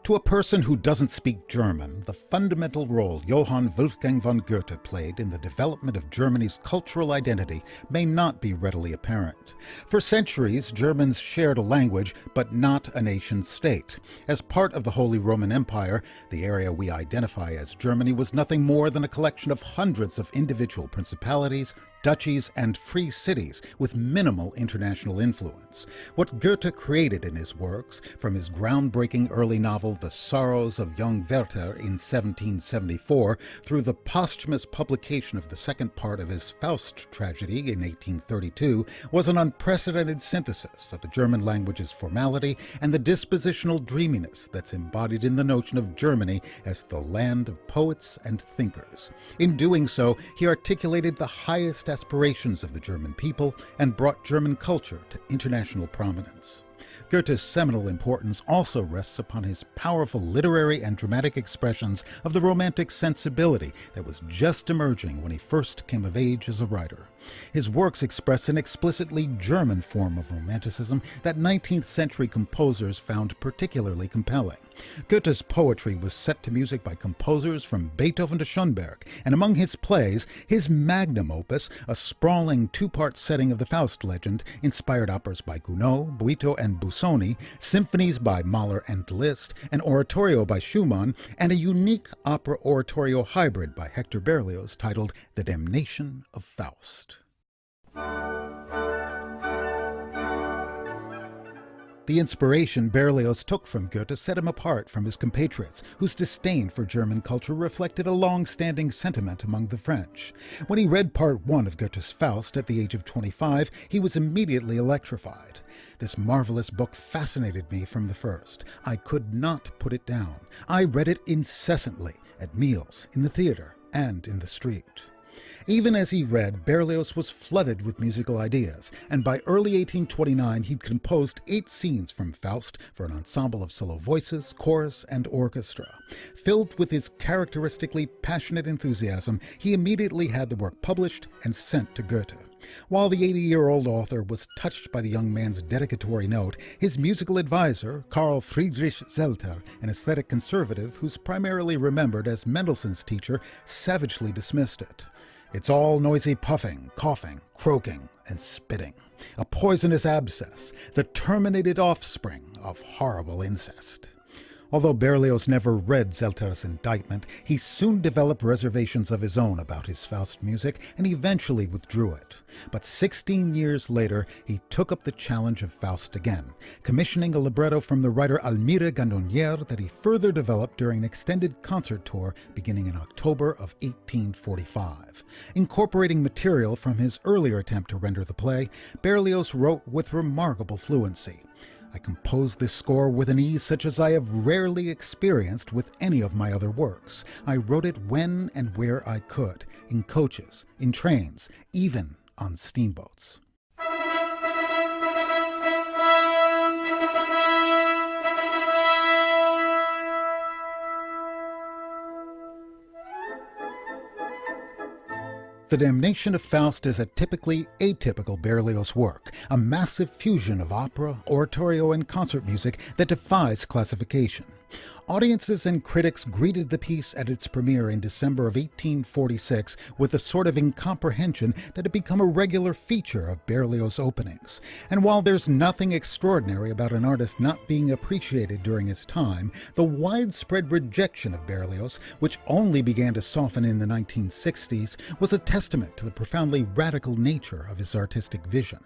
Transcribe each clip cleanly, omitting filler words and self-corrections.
To a person who doesn't speak German, the fundamental role Johann Wolfgang von Goethe played in the development of Germany's cultural identity may not be readily apparent. For centuries, Germans shared a language, but not a nation-state. As part of the Holy Roman Empire, the area we identify as Germany was nothing more than a collection of hundreds of individual principalities, duchies, and free cities with minimal international influence. What Goethe created in his works, from his groundbreaking early novel The Sorrows of Young Werther in 1774 through the posthumous publication of the second part of his Faust tragedy in 1832, was an unprecedented synthesis of the German language's formality and the dispositional dreaminess that's embodied in the notion of Germany as the land of poets and thinkers. In doing so, he articulated the highest aspirations of the German people and brought German culture to international prominence. Goethe's seminal importance also rests upon his powerful literary and dramatic expressions of the romantic sensibility that was just emerging when he first came of age as a writer. His works express an explicitly German form of romanticism that 19th century composers found particularly compelling. Goethe's poetry was set to music by composers from Beethoven to Schoenberg, and among his plays, his magnum opus, a sprawling two-part setting of the Faust legend, inspired operas by Gounod, Boito, and Busoni, symphonies by Mahler and Liszt, an oratorio by Schumann, and a unique opera-oratorio hybrid by Hector Berlioz titled The Damnation of Faust. The inspiration Berlioz took from Goethe set him apart from his compatriots, whose disdain for German culture reflected a long-standing sentiment among the French. When he read Part 1 of Goethe's Faust at the age of 25, he was immediately electrified. This marvelous book fascinated me from the first. I could not put it down. I read it incessantly, at meals, in the theater, and in the street. Even as he read, Berlioz was flooded with musical ideas, and by early 1829 he'd composed 8 scenes from Faust for an ensemble of solo voices, chorus, and orchestra. Filled with his characteristically passionate enthusiasm, he immediately had the work published and sent to Goethe. While the 80-year-old author was touched by the young man's dedicatory note, his musical advisor, Carl Friedrich Zelter, an aesthetic conservative who's primarily remembered as Mendelssohn's teacher, savagely dismissed it. It's all noisy puffing, coughing, croaking, and spitting. A poisonous abscess, the terminated offspring of horrible incest. Although Berlioz never read Zelter's indictment, he soon developed reservations of his own about his Faust music and eventually withdrew it. But 16 years later, he took up the challenge of Faust again, commissioning a libretto from the writer Almira Gandonnière that he further developed during an extended concert tour beginning in October of 1845. Incorporating material from his earlier attempt to render the play, Berlioz wrote with remarkable fluency. I composed this score with an ease such as I have rarely experienced with any of my other works. I wrote it when and where I could, in coaches, in trains, even on steamboats. The Damnation of Faust is a typically atypical Berlioz work, a massive fusion of opera, oratorio, and concert music that defies classification. Audiences and critics greeted the piece at its premiere in December of 1846 with a sort of incomprehension that had become a regular feature of Berlioz openings. And while there's nothing extraordinary about an artist not being appreciated during his time, the widespread rejection of Berlioz, which only began to soften in the 1960s, was a testament to the profoundly radical nature of his artistic vision.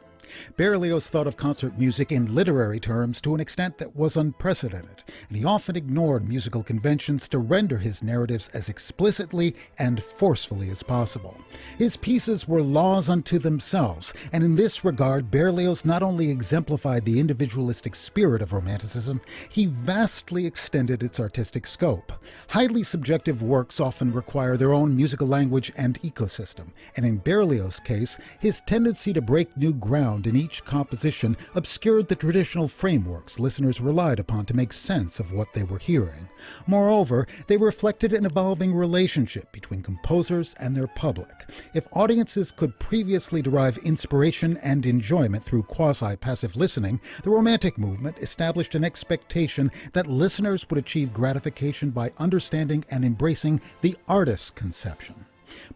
Berlioz thought of concert music in literary terms to an extent that was unprecedented, and he often ignored musical conventions to render his narratives as explicitly and forcefully as possible. His pieces were laws unto themselves, and in this regard Berlioz not only exemplified the individualistic spirit of Romanticism, he vastly extended its artistic scope. Highly subjective works often require their own musical language and ecosystem, and in Berlioz's case, his tendency to break new ground found in each composition obscured the traditional frameworks listeners relied upon to make sense of what they were hearing. Moreover, they reflected an evolving relationship between composers and their public. If audiences could previously derive inspiration and enjoyment through quasi-passive listening, the Romantic movement established an expectation that listeners would achieve gratification by understanding and embracing the artist's conception.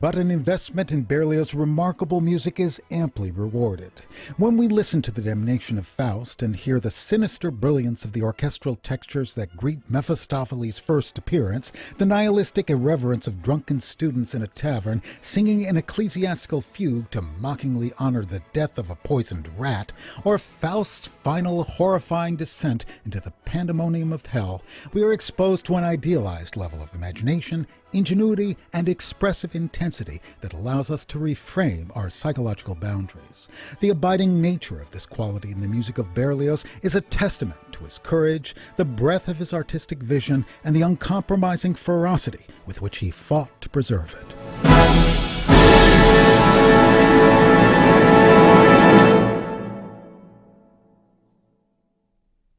But an investment in Berlioz's remarkable music is amply rewarded. When we listen to the Damnation of Faust and hear the sinister brilliance of the orchestral textures that greet Mephistophélès' first appearance, the nihilistic irreverence of drunken students in a tavern singing an ecclesiastical fugue to mockingly honor the death of a poisoned rat, or Faust's final horrifying descent into the pandemonium of hell, we are exposed to an idealized level of imagination, ingenuity, and expressive intensity that allows us to reframe our psychological boundaries. The abiding nature of this quality in the music of Berlioz is a testament to his courage, the breadth of his artistic vision, and the uncompromising ferocity with which he fought to preserve it.